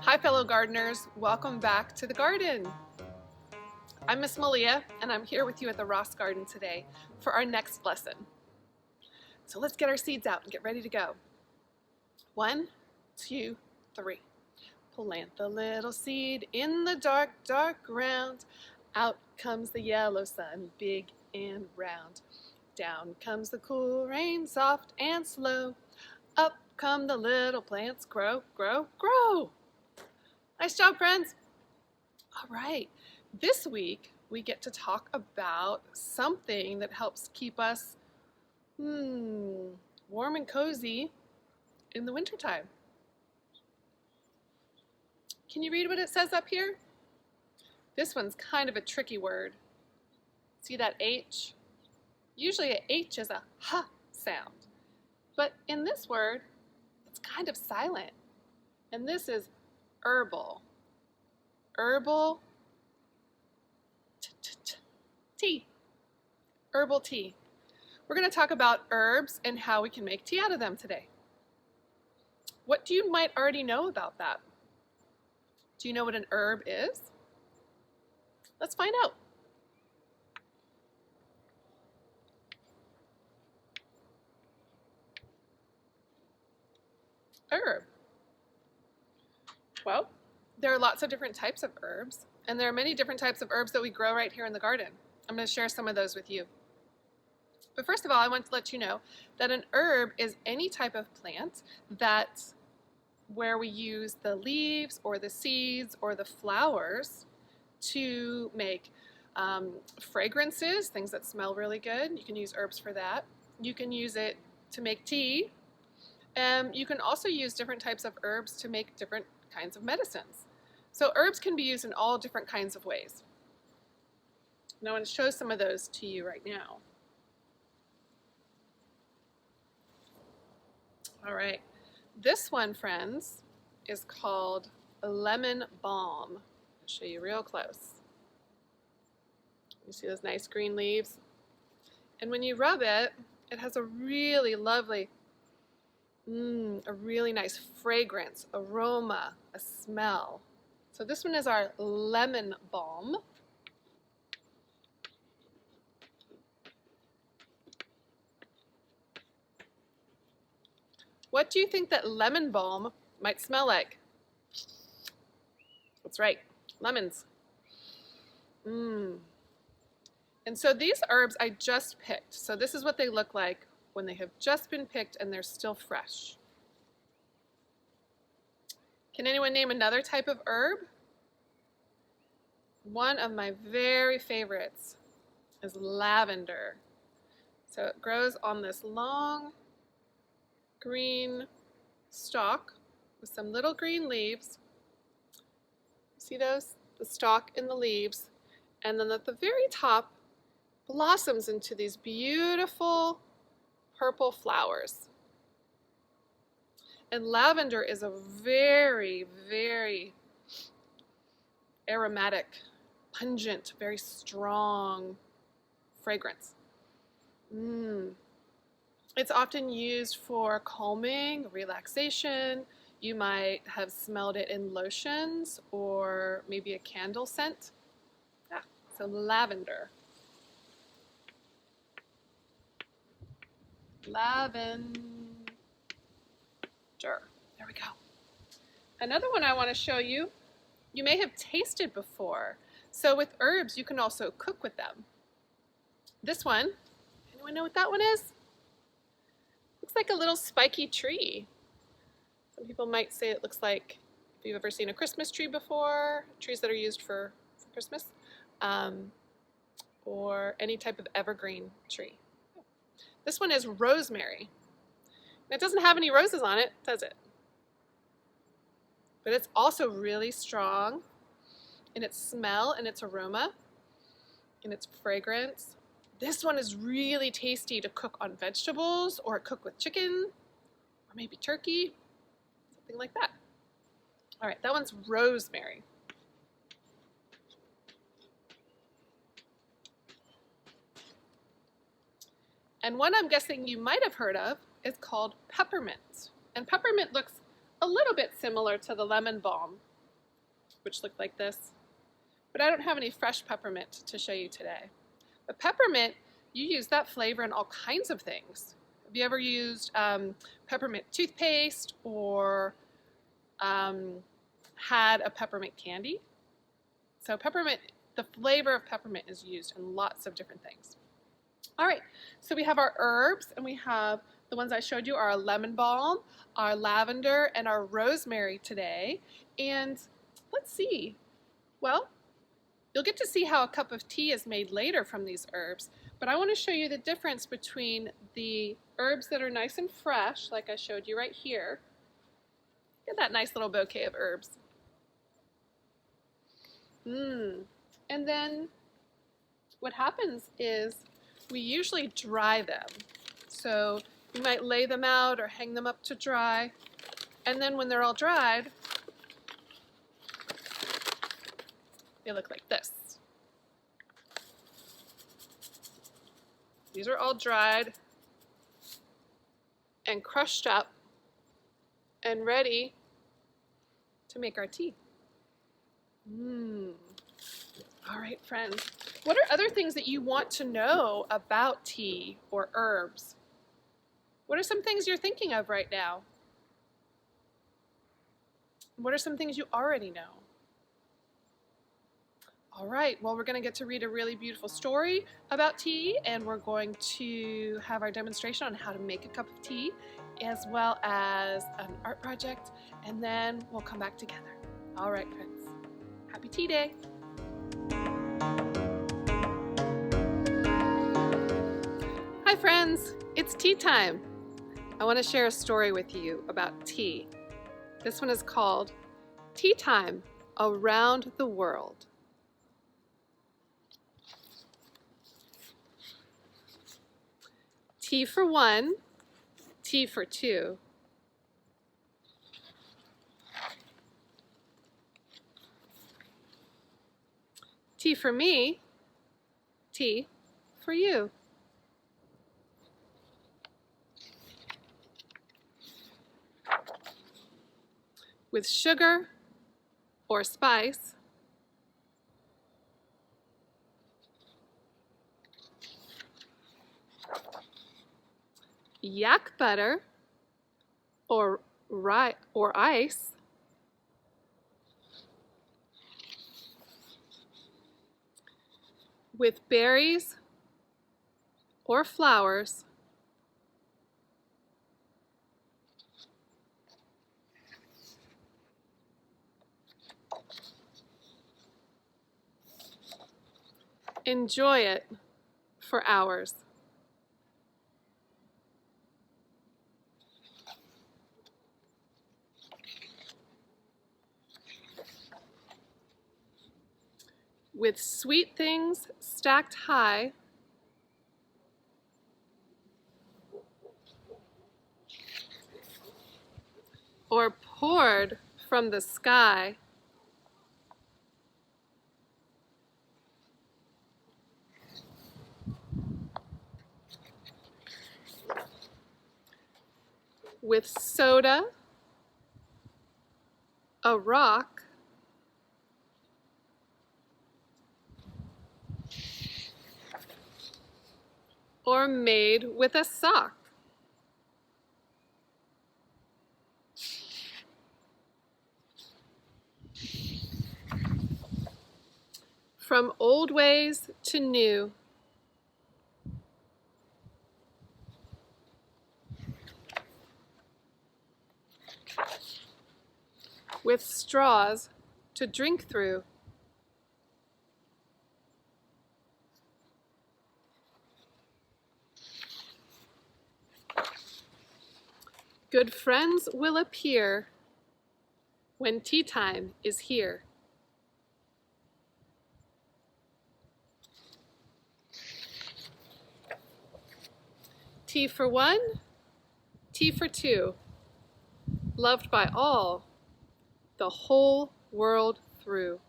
Hi fellow gardeners, welcome back to the garden. I'm Miss Malia and I'm here with you at the Ross Garden today for our next lesson. So let's get our seeds out and get ready to go. 1, 2, 3. Plant the little seed in the dark, dark ground. Out comes the yellow sun, big and round. Down comes the cool rain, soft and slow. Up come the little plants, grow, grow, grow. Nice job, friends. All right, this week we get to talk about something that helps keep us warm and cozy in the wintertime. Can you read what it says up here? This one's kind of a tricky word. See that H? Usually a H is a H sound, but in this word, it's kind of silent. And this is herbal. Herbal tea. Herbal tea. We're going to talk about herbs and how we can make tea out of them today. What do you might already know about that? Do you know what an herb is? Let's find out. Herb. Well, there are lots of different types of herbs, and there are many different types of herbs that we grow right here in the garden. I'm going to share some of those with you. But first of all, I want to let you know that an herb is any type of plant where we use the leaves or the seeds or the flowers to make fragrances, things that smell really good. You can use herbs for that. You can use it to make tea. You can also use different types of herbs to make different kinds of medicines. So herbs can be used in all different kinds of ways. And I want to show some of those to you right now. All right, this one, friends, is called lemon balm. I'll show you real close. You see those nice green leaves? And when you rub it, it has a really lovely a really nice fragrance, aroma, a smell. So this one is our lemon balm. What do you think that lemon balm might smell like? That's right, lemons. And so these herbs I just picked. So this is what they look like when they have just been picked and they're still fresh. Can anyone name another type of herb? One of my very favorites is lavender. So it grows on this long green stalk with some little green leaves. See those? The stalk and the leaves. And then at the very top blossoms into these beautiful purple flowers. And lavender is a very, very aromatic, pungent, very strong fragrance. It's often used for calming, relaxation. You might have smelled it in lotions or maybe a candle scent. So lavender. Lavender. There we go. Another one I want to show you, you may have tasted before. So with herbs, you can also cook with them. This one, anyone know what that one is? Looks like a little spiky tree. Some people might say it looks like, if you've ever seen a Christmas tree before, trees that are used for Christmas, or any type of evergreen tree. This one is rosemary. It doesn't have any roses on it, does it? But it's also really strong in its smell and its aroma, in its fragrance. This one is really tasty to cook on vegetables or cook with chicken or maybe turkey, something like that. All right, that one's rosemary. And one I'm guessing you might have heard of is called peppermint. And peppermint looks a little bit similar to the lemon balm. which look like this. But I don't have any fresh peppermint to show you today. But peppermint, you use that flavor in all kinds of things. Have you ever used peppermint toothpaste or had a peppermint candy? So peppermint, the flavor of peppermint is used in lots of different things. All right, so we have our herbs, and we have the ones I showed you are our lemon balm, our lavender, and our rosemary today. And let's see. Well, you'll get to see how a cup of tea is made later from these herbs, but I want to show you the difference between the herbs that are nice and fresh, like I showed you right here. Look at that nice little bouquet of herbs. And then what happens is we usually dry them. So you might lay them out or hang them up to dry. And then when they're all dried, they look like this. These are all dried and crushed up and ready to make our tea. All right, friends. What are other things that you want to know about tea or herbs? What are some things you're thinking of right now? What are some things you already know? All right, well, we're going to get to read a really beautiful story about tea, and we're going to have our demonstration on how to make a cup of tea, as well as an art project, and then we'll come back together. All right, friends. Happy Tea Day. Hi, friends. It's tea time. I want to share a story with you about tea. This one is called Tea Time Around the World. Tea for one, tea for two. Tea for me, tea for you. With sugar or spice, yak butter or ice, with berries or flowers, enjoy it for hours. With sweet things stacked high, or poured from the sky, with soda, a rock, or made with a sock. From old ways to new, with straws to drink through, good friends will appear when tea time is here. Tea for one, tea for two, loved by all, the whole world through.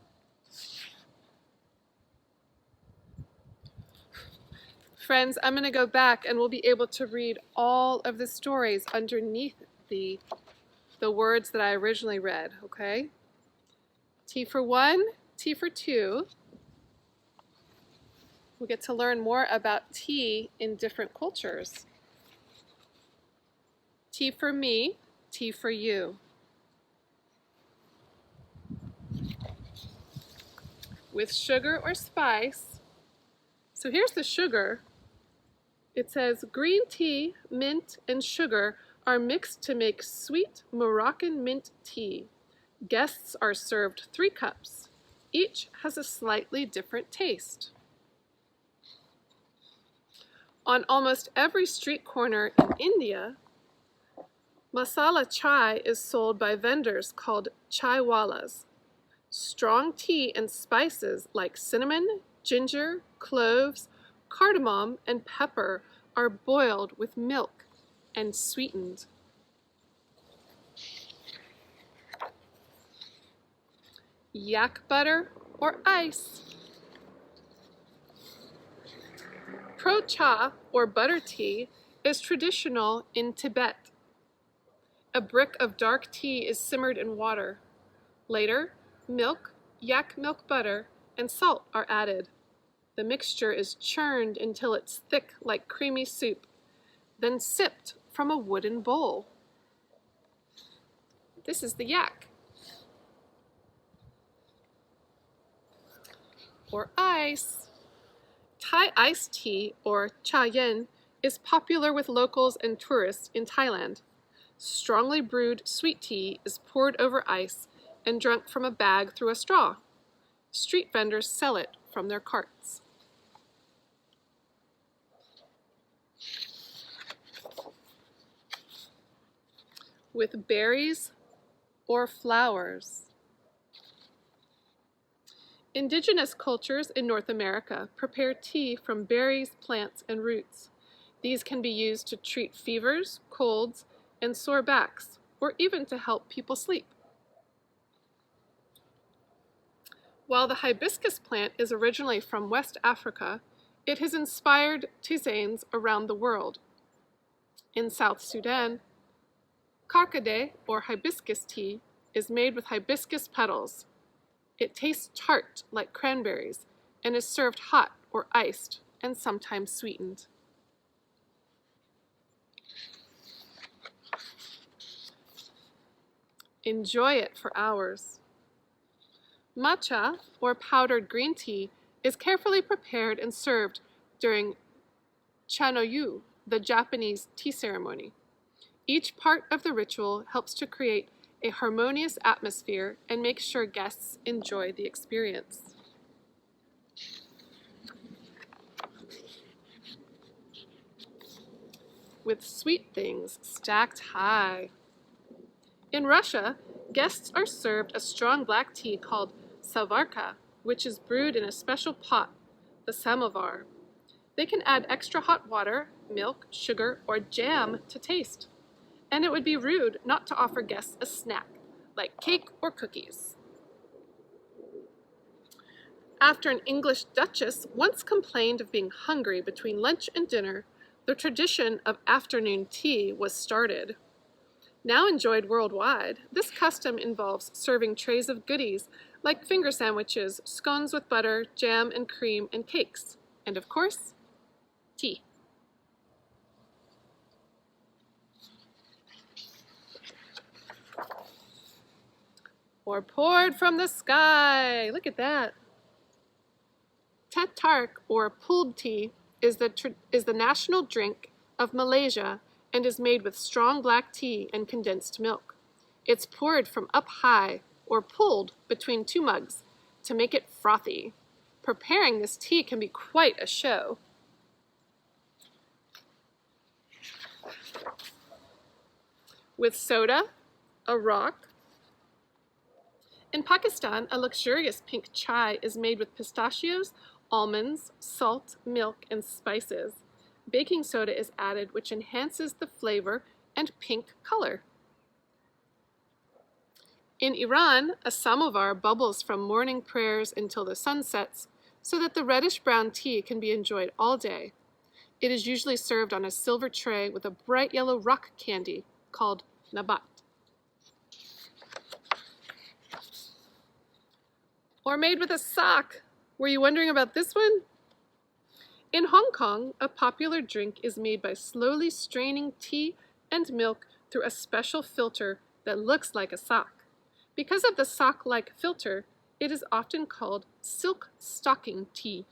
Friends, I'm going to go back and we'll be able to read all of the stories underneath the words that I originally read, okay? T for 1, T for 2. We get to learn more about tea in different cultures. T for me, T for you. With sugar or spice. So here's the sugar. It says green tea, mint, and sugar are mixed to make sweet Moroccan mint tea. Guests are served 3 cups. Each has a slightly different taste. On almost every street corner in India, masala chai is sold by vendors called chaiwalas. Strong tea and spices like cinnamon, ginger, cloves, cardamom, and pepper are boiled with milk and sweetened. Yak butter or ice. Pro cha or butter tea is traditional in Tibet. A brick of dark tea is simmered in water. Later, milk, yak milk butter, and salt are added. The mixture is churned until it's thick like creamy soup, then sipped from a wooden bowl. This is the yak. Or ice. Thai iced tea, or cha yen, is popular with locals and tourists in Thailand. Strongly brewed sweet tea is poured over ice and drunk from a bag through a straw. Street vendors sell it from their carts. With berries or flowers. Indigenous cultures in North America prepare tea from berries, plants, and roots. These can be used to treat fevers, colds, and sore backs, or even to help people sleep. While the hibiscus plant is originally from West Africa, it has inspired tisanes around the world. In South Sudan, karkade, or hibiscus tea, is made with hibiscus petals. It tastes tart like cranberries and is served hot or iced and sometimes sweetened. Enjoy it for hours. Matcha, or powdered green tea, is carefully prepared and served during chanoyu, the Japanese tea ceremony. Each part of the ritual helps to create a harmonious atmosphere and make sure guests enjoy the experience. With sweet things stacked high. In Russia, guests are served a strong black tea called savarka, which is brewed in a special pot, the samovar. They can add extra hot water, milk, sugar, or jam to taste. And it would be rude not to offer guests a snack, like cake or cookies. After an English duchess once complained of being hungry between lunch and dinner, the tradition of afternoon tea was started. Now enjoyed worldwide, this custom involves serving trays of goodies like finger sandwiches, scones with butter, jam and cream, and cakes. And of course, tea. Or poured from the sky. Look at that. Teh tarik, or pulled tea, is the national drink of Malaysia and is made with strong black tea and condensed milk. It's poured from up high, or pulled between 2 mugs, to make it frothy. Preparing this tea can be quite a show. With soda, a rock. In Pakistan, a luxurious pink chai is made with pistachios, almonds, salt, milk, and spices. Baking soda is added, which enhances the flavor and pink color. In Iran, a samovar bubbles from morning prayers until the sun sets, so that the reddish-brown tea can be enjoyed all day. It is usually served on a silver tray with a bright yellow rock candy called nabat. Or made with a sock. Were you wondering about this one? In Hong Kong, a popular drink is made by slowly straining tea and milk through a special filter that looks like a sock. Because of the sock-like filter, it is often called silk stocking tea.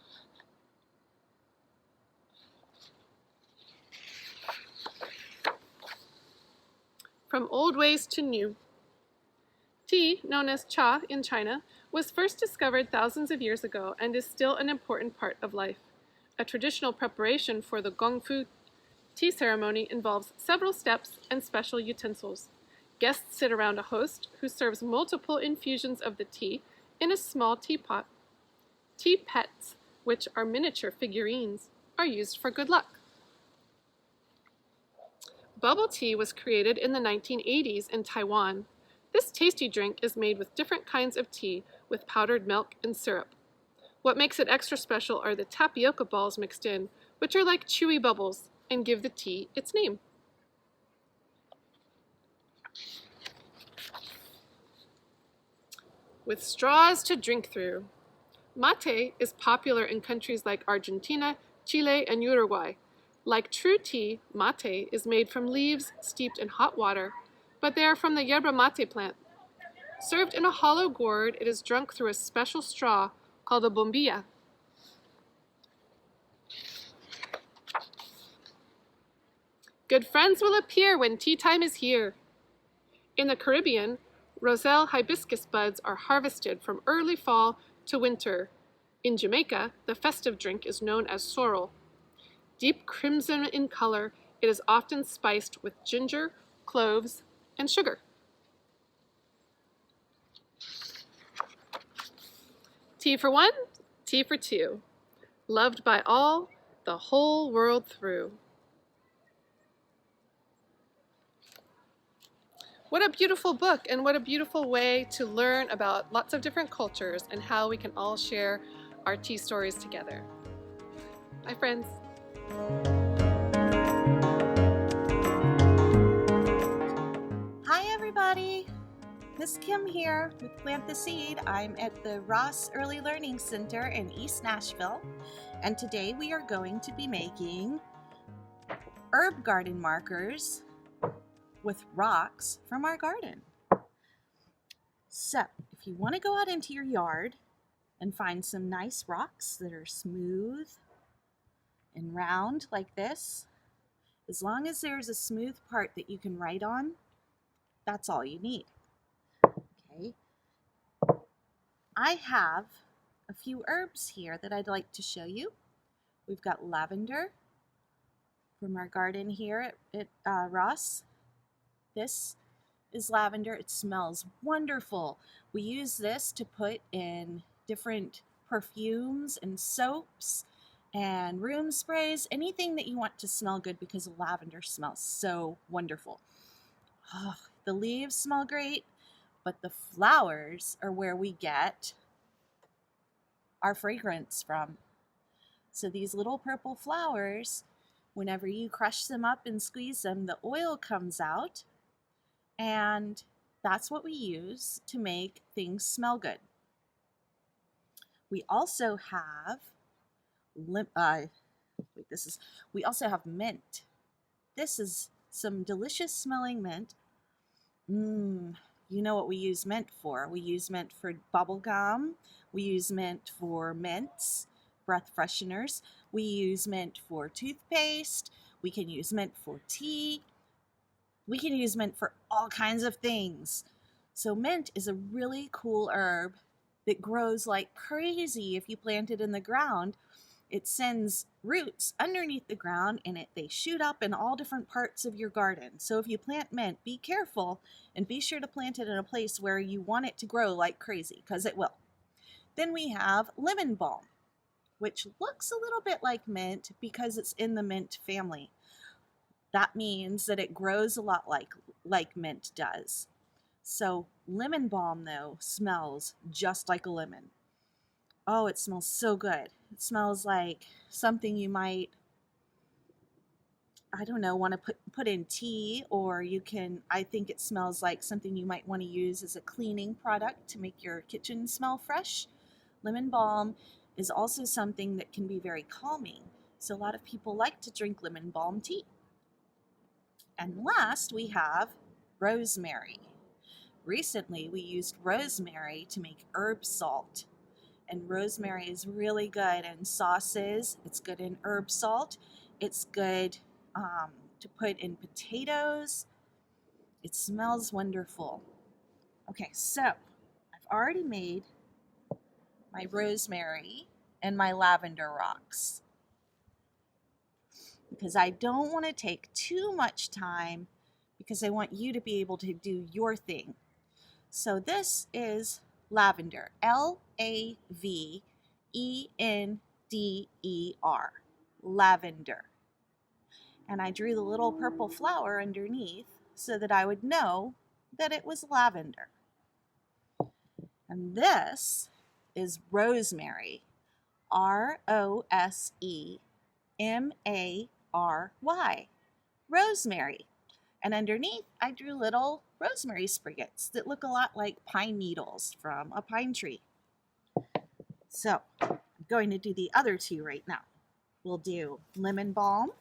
From old ways to new. Tea, known as cha in China, was first discovered thousands of years ago and is still an important part of life. A traditional preparation for the gong fu tea ceremony involves several steps and special utensils. Guests sit around a host who serves multiple infusions of the tea in a small teapot. Tea pets, which are miniature figurines, are used for good luck. Bubble tea was created in the 1980s in Taiwan. This tasty drink is made with different kinds of tea with powdered milk and syrup. What makes it extra special are the tapioca balls mixed in, which are like chewy bubbles and give the tea its name. With straws to drink through. Mate is popular in countries like Argentina, Chile, and Uruguay. Like true tea, mate is made from leaves steeped in hot water, but they are from the yerba mate plant. Served in a hollow gourd, it is drunk through a special straw called a bombilla. Good friends will appear when tea time is here. In the Caribbean, roselle hibiscus buds are harvested from early fall to winter. In Jamaica, the festive drink is known as sorrel. Deep crimson in color, it is often spiced with ginger, cloves, and sugar. Tea for one, tea for two. Loved by all, the whole world through. What a beautiful book, and what a beautiful way to learn about lots of different cultures and how we can all share our tea stories together. Bye, friends. Hi, everybody. Miss Kim here with Plant the Seed. I'm at the Ross Early Learning Center in East Nashville, and today we are going to be making herb garden markers with rocks from our garden. So, if you want to go out into your yard and find some nice rocks that are smooth and round like this, as long as there's a smooth part that you can write on, that's all you need. Okay. I have a few herbs here that I'd like to show you. We've got lavender from our garden here at Ross. This is lavender. It smells wonderful. We use this to put in different perfumes and soaps and room sprays, anything that you want to smell good, because lavender smells so wonderful. Oh, the leaves smell great, but the flowers are where we get our fragrance from. So these little purple flowers, whenever you crush them up and squeeze them, the oil comes out, and that's what we use to make things smell good. We also have we also have mint. This is some delicious smelling mint. You know what we use mint for. We use mint for bubble gum. We use mint for mints, breath fresheners. We use mint for toothpaste. We can use mint for tea. We can use mint for all kinds of things. So mint is a really cool herb that grows like crazy if you plant it in the ground. It sends roots underneath the ground, and they shoot up in all different parts of your garden. So if you plant mint, be careful and be sure to plant it in a place where you want it to grow like crazy, because it will. Then we have lemon balm, which looks a little bit like mint because it's in the mint family. That means that it grows a lot like mint does. So lemon balm, though, smells just like a lemon. Oh, it smells so good. It smells like something you might, I don't know, want to put in tea, or I think it smells like something you might want to use as a cleaning product to make your kitchen smell fresh. Lemon balm is also something that can be very calming. So a lot of people like to drink lemon balm tea. And last, we have rosemary. Recently, we used rosemary to make herb salt. And rosemary is really good in sauces. It's good in herb salt. It's good to put in potatoes. It smells wonderful. Okay, so I've already made my rosemary and my lavender rocks because I don't want to take too much time because I want you to be able to do your thing. So this is lavender, Lavender, lavender. And I drew the little purple flower underneath so that I would know that it was lavender. And this is rosemary, Rosemary, rosemary. And underneath, I drew little rosemary spriggets that look a lot like pine needles from a pine tree. So I'm going to do the other two right now. We'll do lemon balm,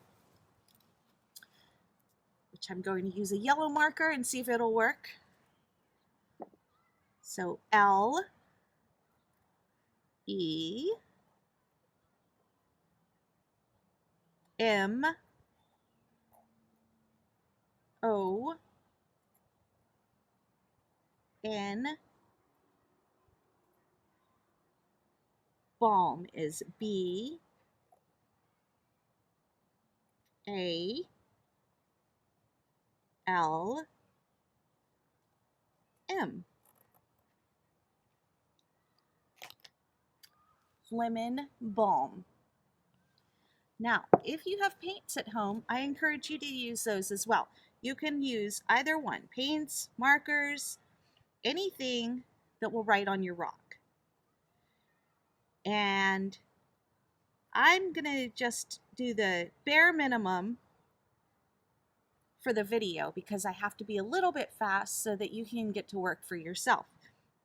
which I'm going to use a yellow marker and see if it'll work. So Lemon, balm is BALM. Lemon balm. Now, if you have paints at home, I encourage you to use those as well. You can use either one, paints, markers, anything that will write on your rock. And I'm going to just do the bare minimum for the video because I have to be a little bit fast so that you can get to work for yourself.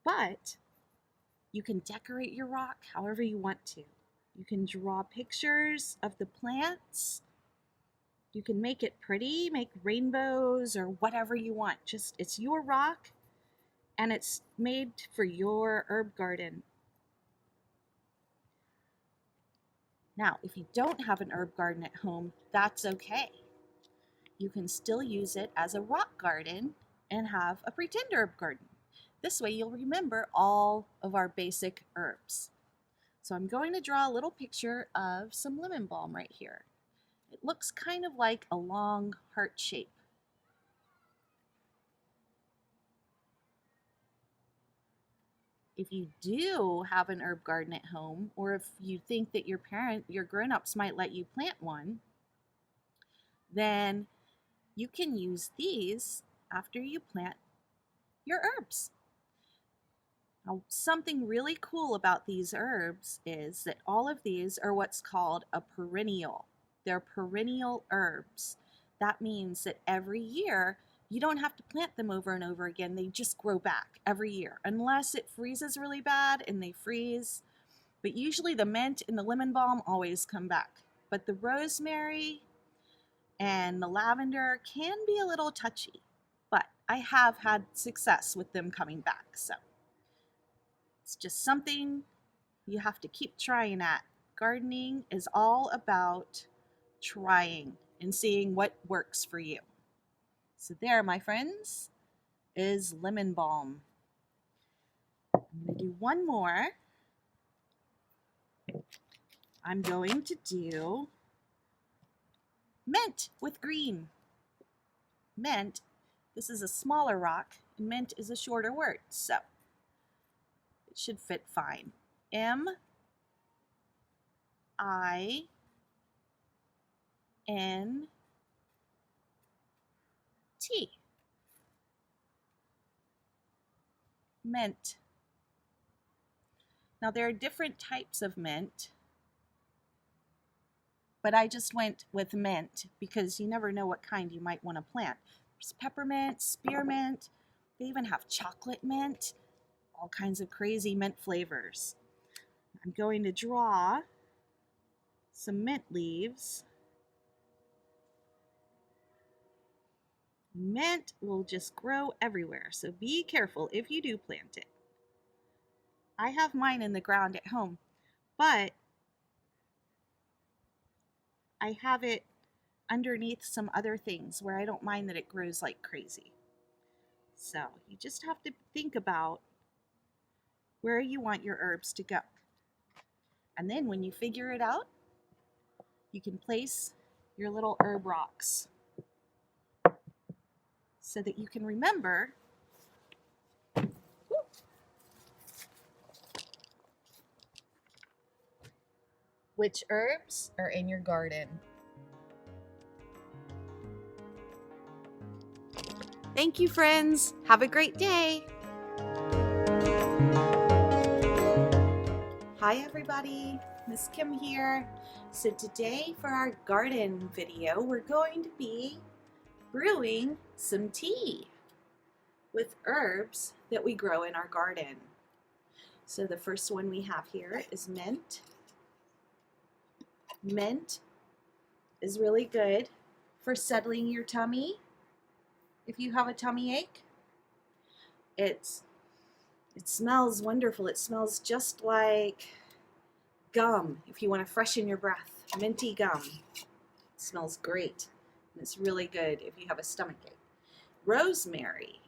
But you can decorate your rock however you want to. You can draw pictures of the plants. You can make it pretty, make rainbows or whatever you want. Just, it's your rock and it's made for your herb garden. Now, if you don't have an herb garden at home, that's okay. You can still use it as a rock garden and have a pretend herb garden. This way you'll remember all of our basic herbs. So I'm going to draw a little picture of some lemon balm right here. It looks kind of like a long heart shape. If you do have an herb garden at home, or if you think that your grown-ups might let you plant one, then you can use these after you plant your herbs. Now, something really cool about these herbs is that all of these are what's called a perennial. They're perennial herbs. That means that every year you don't have to plant them over and over again. They just grow back every year, unless it freezes really bad and they freeze. But usually the mint and the lemon balm always come back. But the rosemary and the lavender can be a little touchy, but I have had success with them coming back. So it's just something you have to keep trying at. Gardening is all about trying and seeing what works for you. So there, my friends, is lemon balm. I'm going to do one more. I'm going to do mint with green. Mint, this is a smaller rock, and mint is a shorter word, so it should fit fine. M-I-N-T. Mint. Now there are different types of mint, but I just went with mint because you never know what kind you might want to plant. There's peppermint, spearmint, they even have chocolate mint, all kinds of crazy mint flavors. I'm going to draw some mint leaves. Mint will just grow everywhere, so be careful if you do plant it. I have mine in the ground at home, but I have it underneath some other things where I don't mind that it grows like crazy. So you just have to think about where you want your herbs to go. And then when you figure it out, you can place your little herb rocks so that you can remember which herbs are in your garden. Thank you, friends. Have a great day. Hi, everybody. Miss Kim here. So today for our garden video, we're going to be brewing some tea with herbs that we grow in our garden. So the first one we have here is mint. Mint is really good for settling your tummy if you have a tummy ache. It smells wonderful. It smells just like gum if you want to freshen your breath. Minty gum. It smells great. And it's really good if you have a stomach ache. Rosemary.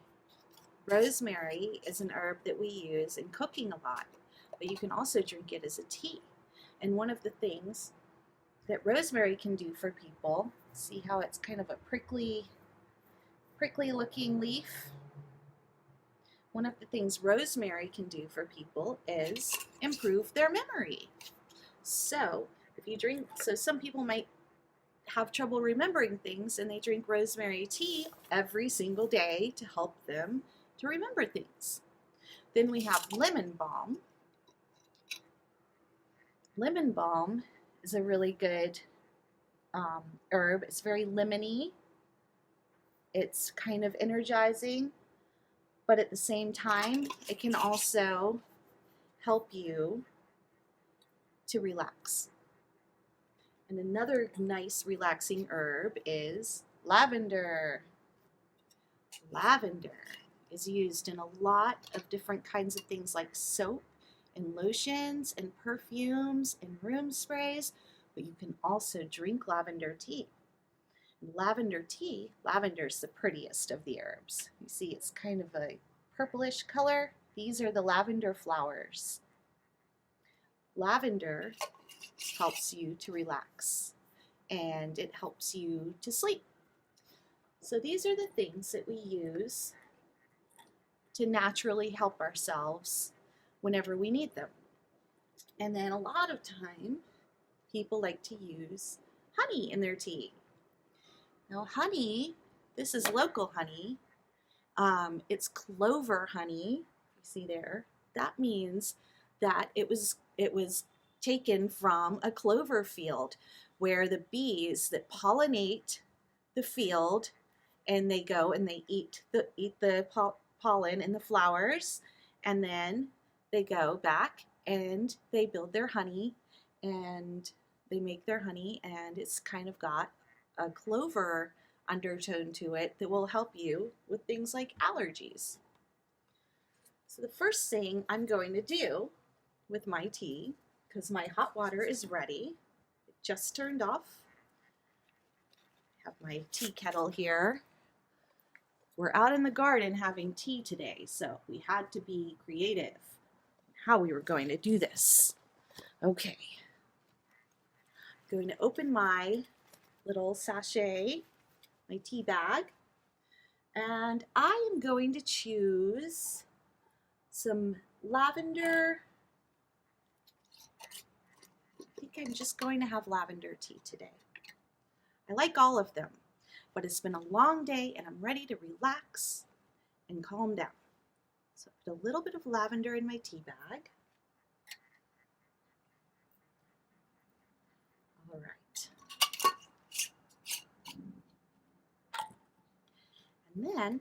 Rosemary is an herb that we use in cooking a lot, but you can also drink it as a tea. And one of the things that rosemary can do for people, see how it's kind of a prickly looking leaf? One of the things rosemary can do for people is improve their memory. So if you drink, so some people might have trouble remembering things and they drink rosemary tea every single day to help them to remember things. Then we have lemon balm. Lemon balm is a really good herb. It's very lemony. It's kind of energizing, but at the same time, it can also help you to relax. And another nice relaxing herb is lavender. Lavender is used in a lot of different kinds of things like soap and lotions and perfumes and room sprays, but you can also drink lavender tea. Lavender tea, lavender is the prettiest of the herbs. You see it's kind of a purplish color. These are the lavender flowers. Lavender helps you to relax and it helps you to sleep. So these are the things that we use to naturally help ourselves whenever we need them. And then a lot of time, people like to use honey in their tea. Now honey, this is local honey. It's clover honey, you see there. That means that it was taken from a clover field where the bees that pollinate the field and they go and they eat the pollen and the flowers, and then they go back and they build their honey and they make their honey, and it's kind of got a clover undertone to it that will help you with things like allergies. So the first thing I'm going to do with my tea, because my hot water is ready, it just turned off. I have my tea kettle here. We're out in the garden having tea today, so we had to be creative how we were going to do this. Okay, I'm going to open my little sachet, my tea bag, and I am going to choose some lavender. I think I'm just going to have lavender tea today. I like all of them, but it's been a long day and I'm ready to relax and calm down. So I put a little bit of lavender in my tea bag. All right. And then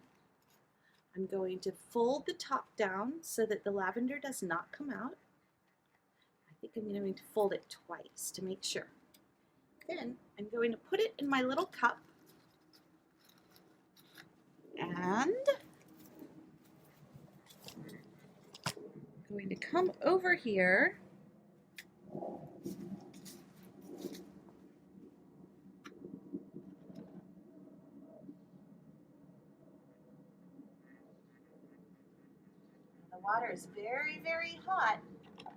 I'm going to fold the top down so that the lavender does not come out. I think I'm going to fold it twice to make sure. Then I'm going to put it in my little cup and I'm going to come over here the water is very, very hot.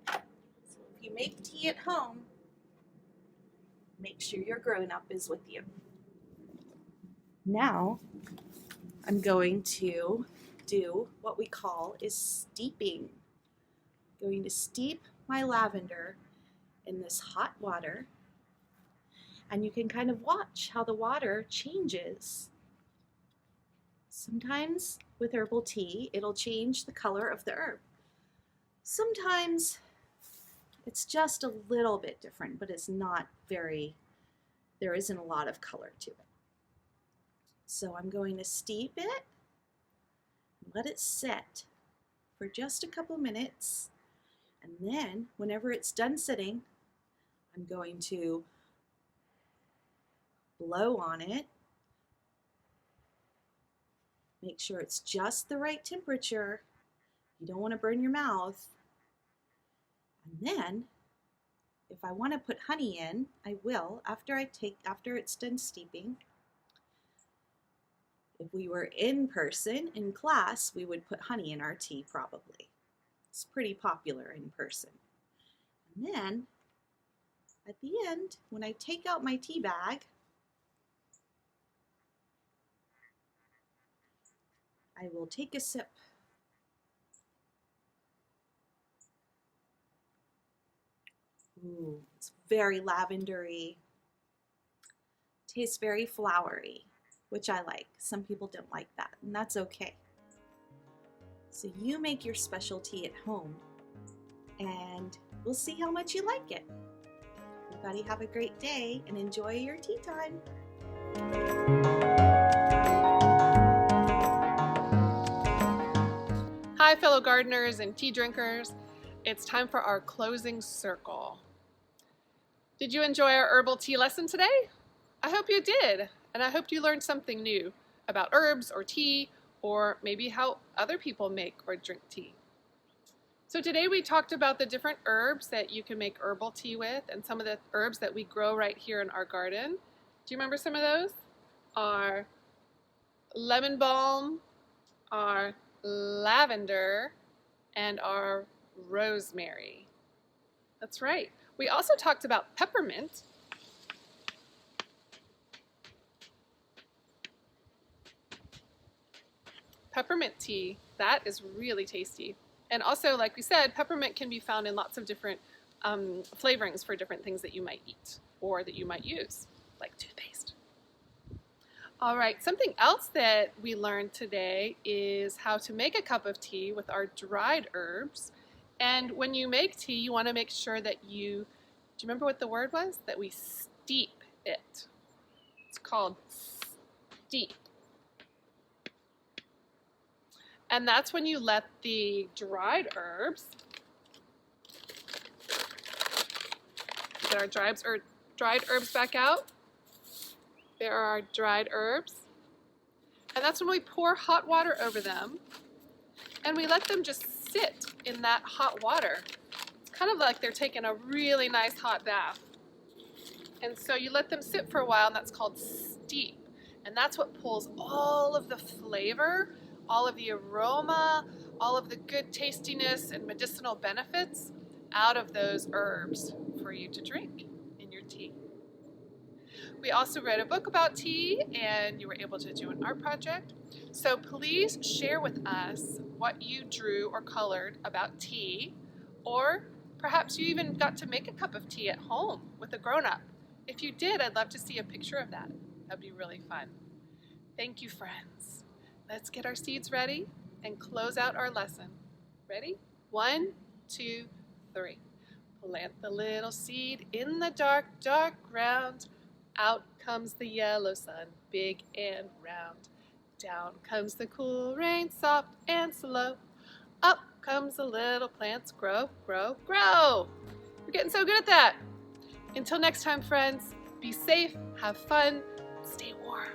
So if you make tea at home, make sure your grown-up is with you. Now I'm going to do what we call is steeping. I'm going to steep my lavender in this hot water, and you can kind of watch how the water changes. Sometimes with herbal tea, it'll change the color of the herb. Sometimes it's just a little bit different, but it's not very, there isn't a lot of color to it. So I'm going to steep it, let it set for just a couple minutes, and then whenever it's done sitting, I'm going to blow on it. Make sure it's just the right temperature. You don't want to burn your mouth. And then, if I want to put honey in, I will after it's done steeping. If we were in person, in class, we would put honey in our tea probably. It's pretty popular in person. And then, at the end, when I take out my tea bag, I will take a sip. Ooh, it's very lavendery. Tastes very flowery, which I like. Some people don't like that, and that's okay. So you make your specialty at home, and we'll see how much you like it. Everybody have a great day and enjoy your tea time. Hi, fellow gardeners and tea drinkers. It's time for our closing circle. Did you enjoy our herbal tea lesson today? I hope you did, and I hope you learned something new about herbs or tea, or maybe how other people make or drink tea. So today we talked about the different herbs that you can make herbal tea with and some of the herbs that we grow right here in our garden. Do you remember some of those? Our lemon balm, our lavender, and our rosemary. That's right. We also talked about peppermint. Peppermint tea, that is really tasty. And also, like we said, peppermint can be found in lots of different flavorings for different things that you might eat or that you might use, like toothpaste. All right, something else that we learned today is how to make a cup of tea with our dried herbs. And when you make tea, you want to make sure that do you remember what the word was? That we steep it. It's called steep. And that's when you let the dried herbs, get our dried herbs back out. There are our dried herbs. And that's when we pour hot water over them and we let them just sit in that hot water. It's kind of like they're taking a really nice hot bath. And so you let them sit for a while, and that's called steep. And that's what pulls all of the flavor, all of the aroma, all of the good tastiness and medicinal benefits out of those herbs for you to drink in your tea. We also read a book about tea, and you were able to do an art project. So please share with us what you drew or colored about tea, or perhaps you even got to make a cup of tea at home with a grown-up. If you did, I'd love to see a picture of that. That'd be really fun. Thank you, friends. Let's get our seeds ready and close out our lesson. Ready? 1, 2, 3. Plant the little seed in the dark, dark ground. Out comes the yellow sun, big and round. Down comes the cool rain, soft and slow. Up comes the little plants, grow, grow, grow. You're getting so good at that. Until next time, friends, be safe, have fun, stay warm.